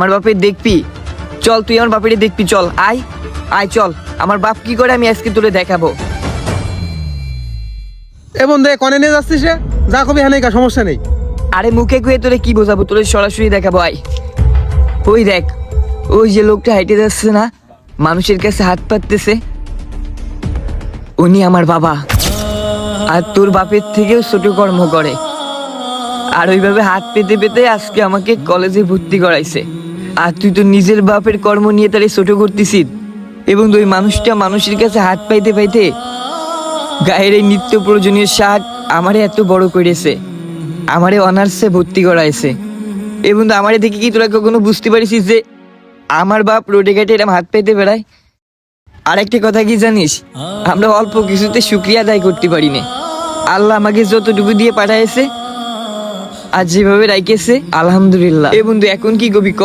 আমার বাপের দেখবি? চল তুই আমার বাপের দেখবি, চল আয় আয় চল, আমার বাপ কি করে আমি আজকে তোরে দেখাবো। এ বন্ধু কনে নিয়ে যাচ্ছিস রে? যা কবি হানে সমস্যা নেই। আরে মুখে কুয়ে তোরে কি বোঝাবো, তোরে সরাসরি দেখাবো আয়। ওই দেখ, ওই যে লোকটা হাইটে যাচ্ছে না, মানুষের কাছে হাত পাততেছে, উনি আমার বাবা। আর তোর বাপের থেকেও ছোট কর্ম করে, আর ওইভাবে হাত পেতে পেতে আজকে আমাকে কলেজে ভর্তি করাইছে। আর তুই তো নিজের বাপের কর্ম নিয়ে তারে ছোট করতেছিস। এবং ওই মানুষটা মানুষের কাছে হাত পাইতে পাইতে গায়ের এই নিত্য প্রয়োজনীয় শাক আমারে এত বড় করেছে, আমারে অনার্সে ভর্তি করাইছে। এবং আমারে দেখে কি তোরা কখনো বুঝতে পারিস যে আমার বাপ রোডে ঘাটে এরকম হাত পাইতে বেড়ায়? আরেকটা কথা কি জানিস, আমরা অল্প কিছুতে শুকরিয়া আদায় করতে পারি না। আল্লাহ আমাকে যতটুকু দিয়ে পাঠাইছে আর যেভাবে রাইখেছে, আলহামদুলিল্লাহ। এ বন্ধু এখন কি কবি ক?